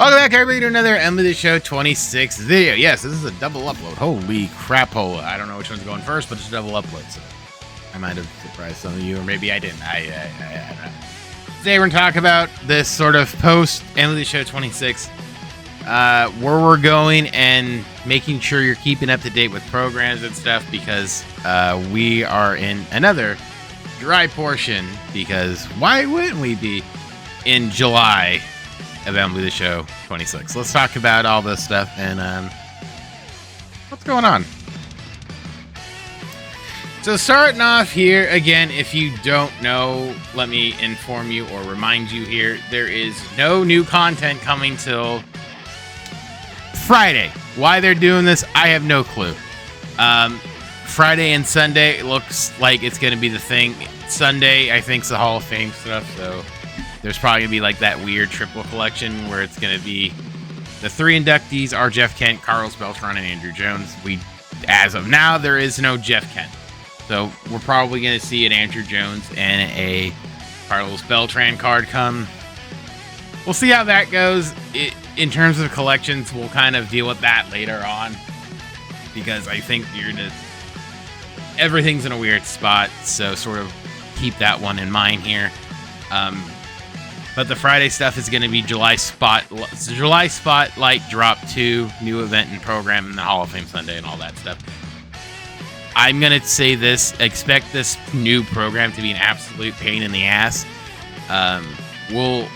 Welcome back, everybody, to another MLB Show 26 video. Yes, this is a double upload. Holy crap, I don't know which one's going first, but it's a double upload, so I might have surprised some of you, or maybe I didn't. I don't know. Today, we're going to talk about this sort of post MLB Show 26, where we're going and making sure you're keeping up to date with programs and stuff, because we are in another dry portion, because why wouldn't we be in July of MLB Show 26? Let's talk about all this stuff and what's going on. So starting off here, again, if you don't know, let me inform you or remind you here, there is no new content coming till Friday. Why they're doing this, I have no clue. Friday and Sunday, it looks like it's going to be the thing. Sunday, I think, is the Hall of Fame stuff, so there's probably going to be like that weird triple collection where it's going to be the three inductees are Jeff Kent, Carlos Beltran, and Andrew Jones. As of now, there is no Jeff Kent. So we're probably going to see an Andrew Jones and a Carlos Beltran card come. We'll see how that goes. In terms of collections, we'll kind of deal with that later on, because I think everything's in a weird spot, so sort of keep that one in mind here. But the Friday stuff is going to be July Spotlight Drop 2, new event and program, and the Hall of Fame Sunday and all that stuff. I'm going to say this, expect this new program to be an absolute pain in the ass. We'll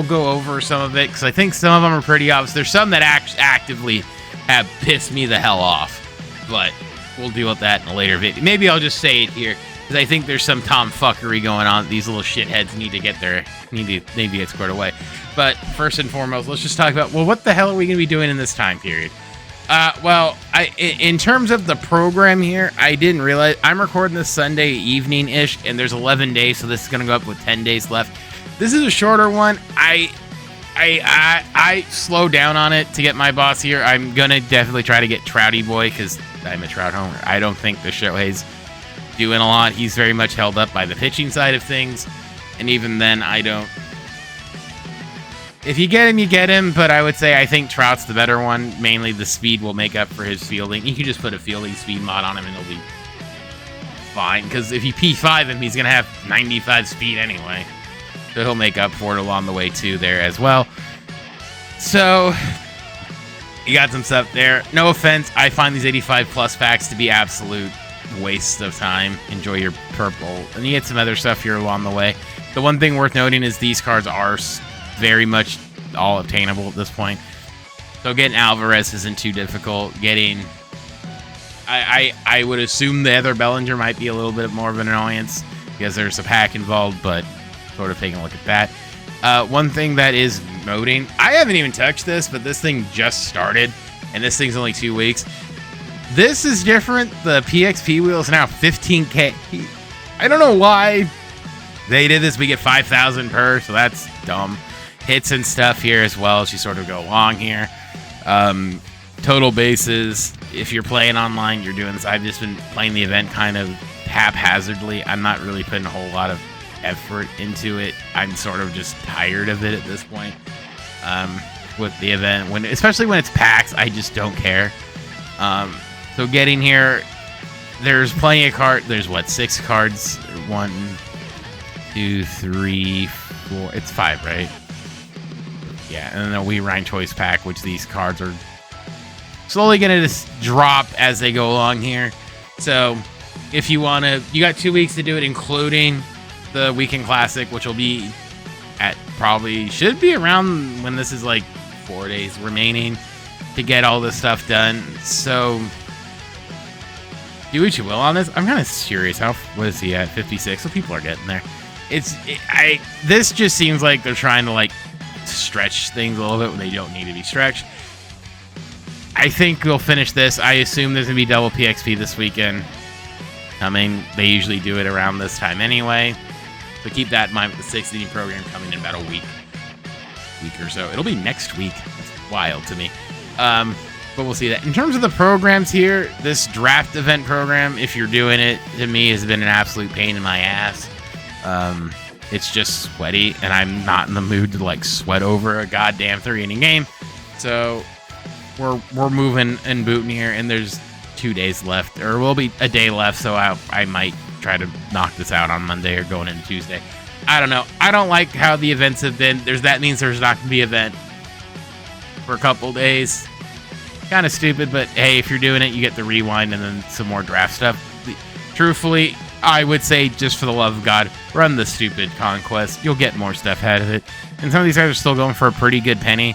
go over some of it, because I think some of them are pretty obvious. There's some that actively have pissed me the hell off, but we'll deal with that in a later video. Maybe I'll just say it here, because I think there's some tomfuckery going on. These little shitheads need to get squared away. But first and foremost, let's just talk about, well, what the hell are we going to be doing in this time period? In terms of the program here, I didn't realize I'm recording this Sunday evening-ish, and there's 11 days, so this is going to go up with 10 days left. This is a shorter one. I slowed down on it to get my boss here. I'm going to definitely try to get Trouty Boy, because I'm a Trout homer. I don't think the Shohei's doing a lot. He's very much held up by the pitching side of things, and even then, I don't. If you get him, you get him, but I would say I think Trout's the better one. Mainly the speed will make up for his fielding. You can just put a fielding speed mod on him and he'll be fine, because if you P5 him, he's going to have 95 speed anyway. So he'll make up for it along the way too there as well. So you got some stuff there. No offense, I find these 85 plus packs to be absolute waste of time. Enjoy your purple. And you get some other stuff here along the way. The one thing worth noting is these cards are very much all obtainable at this point. So getting Alvarez isn't too difficult. Getting... I would assume the other Bellinger might be a little bit more of an annoyance, because there's a pack involved, but sort of taking a look at that. One thing that is noting, I haven't even touched this, but this thing just started, and this thing's only 2 weeks. This is different. The PXP wheel is now 15K. I don't know why they did this. We get 5,000 per, so that's dumb. Hits and stuff here as well as you sort of go along here. Total bases. If you're playing online, you're doing this. I've just been playing the event kind of haphazardly. I'm not really putting a whole lot of effort into it. I'm sort of just tired of it at this point. With the event, especially when it's packs, I just don't care. So getting here, there's plenty of cards. There's what, 6 cards? 1, 2, 3, 4. It's 5, right? Yeah, and then a Wii Ryan Choice pack, which these cards are slowly going to just drop as they go along here. So if you want to, you got 2 weeks to do it, including the Weekend Classic, which will be should be around when this is like 4 days remaining to get all this stuff done. So do what you will on this. I'm kind of curious. What is he at? 56. So people are getting there. This just seems like they're trying to like stretch things a little bit when they don't need to be stretched. I think we'll finish this. I assume there's gonna be double PXP this weekend. They usually do it around this time anyway. So keep that in mind with the 16 program coming in about a week or so. It'll be next week. That's wild to me. But we'll see that. In terms of the programs here, this draft event program, if you're doing it, to me has been an absolute pain in my ass. It's just sweaty, and I'm not in the mood to like sweat over a goddamn 3-inning game. So we're moving and booting here, and there's 2 days left, or will be a day left. So I might try to knock this out on Monday or going into Tuesday. I don't know. I don't like how the events have been. That means there's not going to be an event for a couple days. Kind of stupid, but hey, if you're doing it, you get the rewind and then some more draft stuff. Truthfully, I would say, just for the love of God, run the stupid conquest. You'll get more stuff out of it. And some of these guys are still going for a pretty good penny.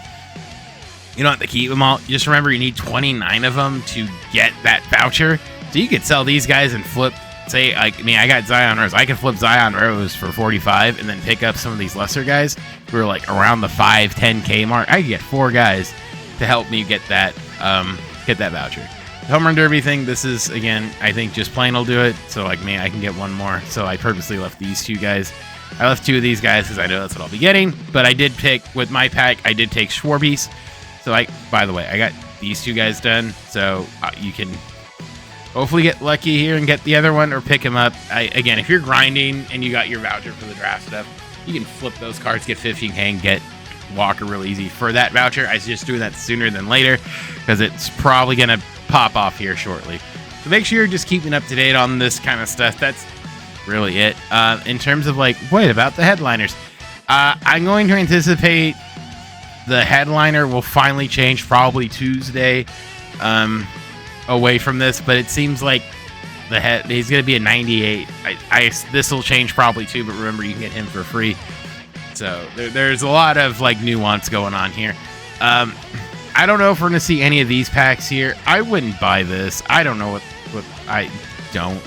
You don't have to keep them all. Just remember, you need 29 of them to get that voucher. So you could sell these guys and flip. Say, I got Zion Rose. I can flip Zion Rose for 45 and then pick up some of these lesser guys who are like around the 5-10K mark. I could get 4 guys to help me get that voucher. The home run derby thing, this is, again, I think just plain will do it. So like me, I can get one more. So I purposely left these 2 guys. I left 2 of these guys because I know that's what I'll be getting. But I did pick, with my pack, I did take Schwarbies. So by the way, I got these 2 guys done. So you can hopefully get lucky here and get the other one or pick him up. Again, if you're grinding and you got your voucher for the draft stuff, you can flip those cards, get 15K, and get Walker real easy. For that voucher, I suggest doing that sooner than later because it's probably going to pop off here shortly. So make sure you're just keeping up to date on this kind of stuff. That's really it. In terms of what about the headliners? I'm going to anticipate the headliner will finally change probably Tuesday. Away from this, but it seems like he's going to be a 98. This will change probably too, but remember, you can get him for free. So there's a lot of nuance going on here. I don't know if we're going to see any of these packs here. I wouldn't buy this. I don't know what I don't.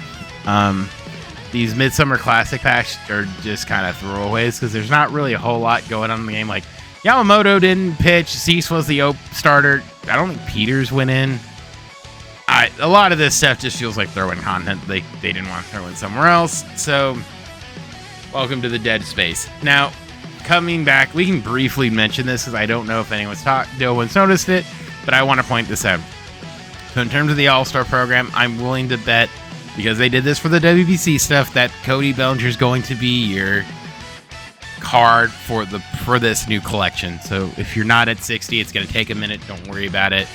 These Midsummer Classic packs are just kind of throwaways because there's not really a whole lot going on in the game. Like Yamamoto didn't pitch. Cease was the starter. I don't think Peters went in. A lot of this stuff just feels like throw-in content. They didn't want to throw in somewhere else. So, welcome to the dead space. Now, coming back, we can briefly mention this because I don't know if no one's noticed it, but I want to point this out. So, in terms of the All-Star program, I'm willing to bet, because they did this for the WBC stuff, that Cody Bellinger is going to be your card for this new collection. So, if you're not at 60, it's going to take a minute. Don't worry about it.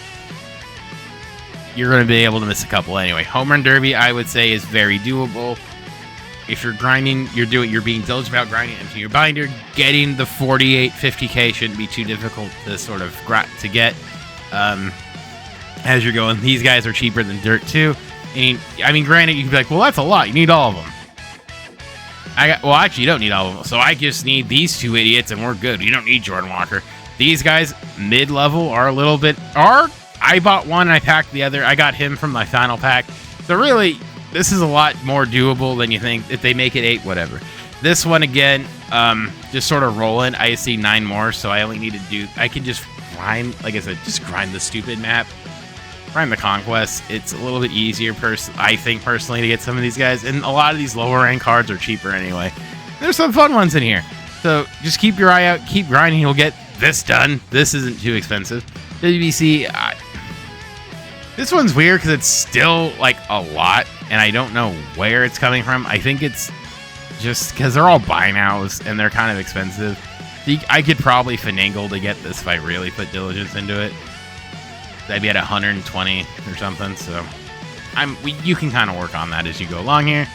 You're going to be able to miss a couple anyway. Home Run Derby, I would say, is very doable. If you're grinding, you're being diligent about grinding into your binder. Getting the 48, 50K shouldn't be too difficult to sort of to get as you're going. These guys are cheaper than Dirt too. I mean, granted, you can be like, well, that's a lot. You need all of them. Actually, you don't need all of them. So I just need these 2 idiots, and we're good. You don't need Jordan Walker. These guys, mid-level, are a little bit... I bought one and I packed the other. I got him from my final pack. So really, this is a lot more doable than you think. If they make it 8, whatever. This one, again, just sort of rolling. I see 9 more, so I only need to I can just grind, like I said, just grind the stupid map. Grind the Conquest. It's a little bit easier, I think, personally, to get some of these guys. And a lot of these lower end cards are cheaper anyway. There's some fun ones in here. So just keep your eye out. Keep grinding. You'll get this done. This isn't too expensive. WBC... This one's weird because it's still a lot, and I don't know where it's coming from. I think it's just because they're all buy nows and they're kind of expensive. I could probably finagle to get this if I really put diligence into it. I'd be at 120 or something, so you can kind of work on that as you go along here.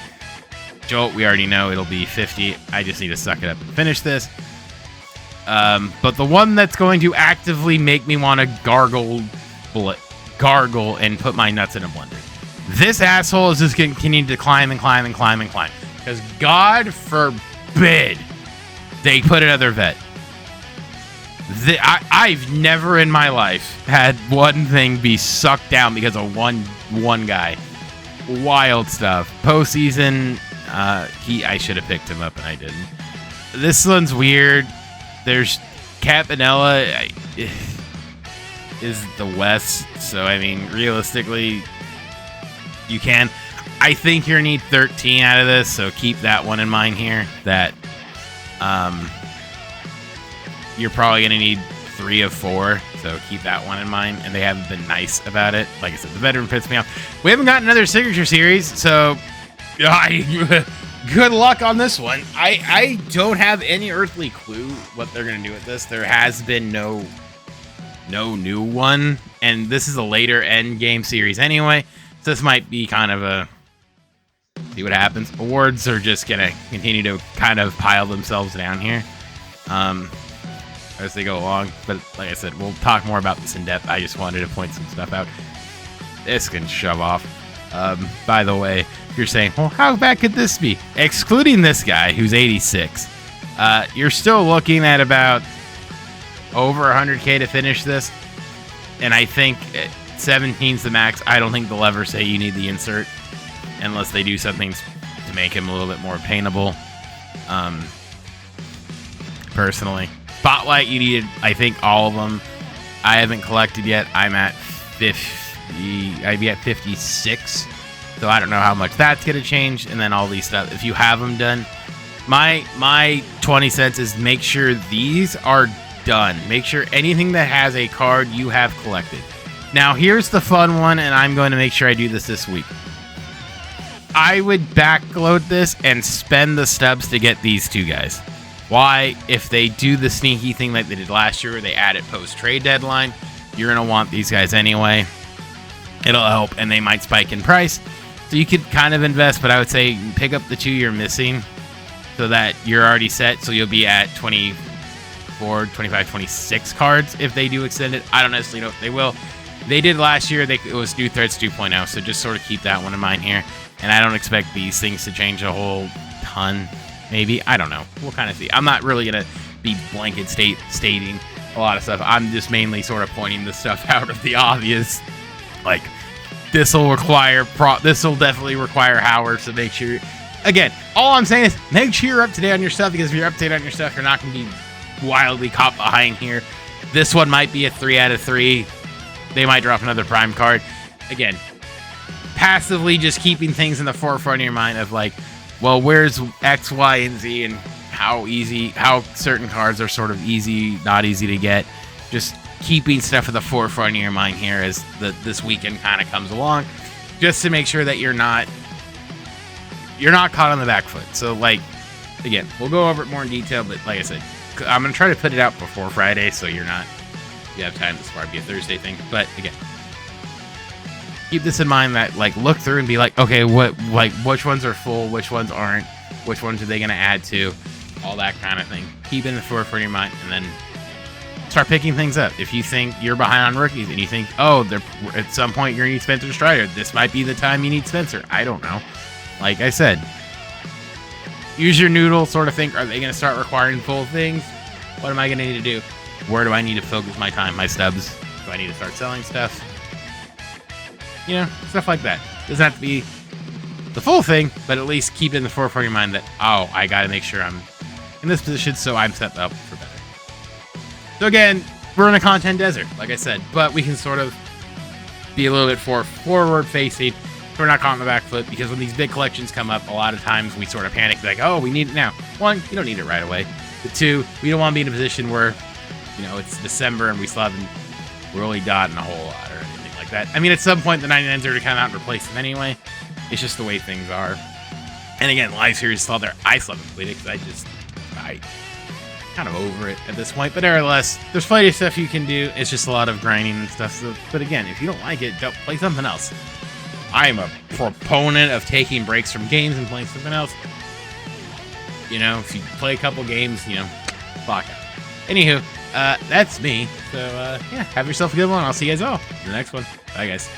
Jolt, we already know it'll be 50. I just need to suck it up and finish this. But the one that's going to actively make me want to gargle and put my nuts in a blender. This asshole is just going to continue to climb and climb and climb and climb. Because God forbid they put another vet. I've never in my life had one thing be sucked down because of one guy. Wild stuff. Postseason, I should have picked him up and I didn't. This one's weird. There's Campanella is the West, so I mean, realistically, you can. I think you're gonna need 13 out of this, so keep that one in mind here. That you're probably gonna need 3 of 4, so keep that one in mind. And they haven't been nice about it. Like I said, the veteran pissed me off. We haven't got another signature series, so good luck on this one. I don't have any earthly clue what they're going to do with this. There has been no new one, and this is a later end game series anyway, so this might be kind of a see what happens. Awards are just going to continue to kind of pile themselves down here as they go along, but like I said, we'll talk more about this in depth. I just wanted to point some stuff out. This can shove off. By the way, you're saying, well, how bad could this be? Excluding this guy, who's 86, you're still looking at about over 100K to finish this. And I think 17's the max. I don't think they'll ever say you need the insert unless they do something to make him a little bit more paintable. Personally. Spotlight, you needed, I think, all of them. I haven't collected yet. I'm at 50. I'd be at 56, so I don't know how much that's gonna change. And then all these stuff, if you have them done, my 20 cents is make sure these are done. Make sure anything that has a card you have collected. Now here's the fun one, and I'm going to make sure I do this week. I would backload this and spend the stubs to get these two guys. Why? If they do the sneaky thing like they did last year, where they add it post trade deadline, you're gonna want these guys anyway. It'll help, and they might spike in price. So you could kind of invest, but I would say pick up the two you're missing so that you're already set. So you'll be at 24, 25, 26 cards if they do extend it. I don't necessarily know if they will. They did last year. It was New Threads 2.0, so just sort of keep that one in mind here. And I don't expect these things to change a whole ton, maybe. I don't know. We'll kind of see. I'm not really going to be blanket stating a lot of stuff. I'm just mainly sort of pointing the stuff out of the obvious. Like, this will definitely require Howard, so make sure. Again, all I'm saying is make sure you're up to date on your stuff, because if you're up to date on your stuff, you're not going to be wildly caught behind here. This one might be a 3 out of 3. They might drop another prime card. Again, passively just keeping things in the forefront of your mind of like, well, where's X, Y, and Z, and how certain cards are sort of easy, not easy to get. Just keeping stuff at the forefront of your mind here as this weekend kind of comes along, just to make sure that you're not caught on the back foot. So, like, again, we'll go over it more in detail, but like I said, I'm going to try to put it out before Friday, so you have time. This might be a Thursday thing, but again, keep this in mind that, like, look through and be like, okay, which ones are full, which ones aren't, which ones are they going to add to, all that kind of thing. Keep it in the forefront of your mind, and then start picking things up. If you think you're behind on rookies and you think, oh, at some point you're going to need Spencer Strider, this might be the time you need Spencer. I don't know. Like I said, use your noodle, sort of think, are they going to start requiring full things? What am I going to need to do? Where do I need to focus my time, my stubs? Do I need to start selling stuff? You know, stuff like that. Doesn't have to be the full thing, but at least keep it in the forefront of your mind that, oh, I got to make sure I'm in this position so I'm set up for better. So again, we're in a content desert, like I said, but we can sort of be a little bit forward-facing. So we're not caught on the back foot, because when these big collections come up, a lot of times we sort of panic, like, oh, we need it now. One, you don't need it right away. But two, we don't want to be in a position where, you know, it's December and we're only dotting a whole lot or anything like that. I mean, at some point, the 99s are going to come out and replace them anyway. It's just the way things are. And again, Live Series is still there. I still haven't played it because I kind of over it at this point, but nevertheless, there's plenty of stuff you can do. It's just a lot of grinding and stuff. So, but again, if you don't like it, don't play something else. I'm a proponent of taking breaks from games and playing something else. You know, if you play a couple games, you know, fuck out. Anywho, that's me. So, yeah, have yourself a good one. I'll see you guys all in the next one. Bye, guys.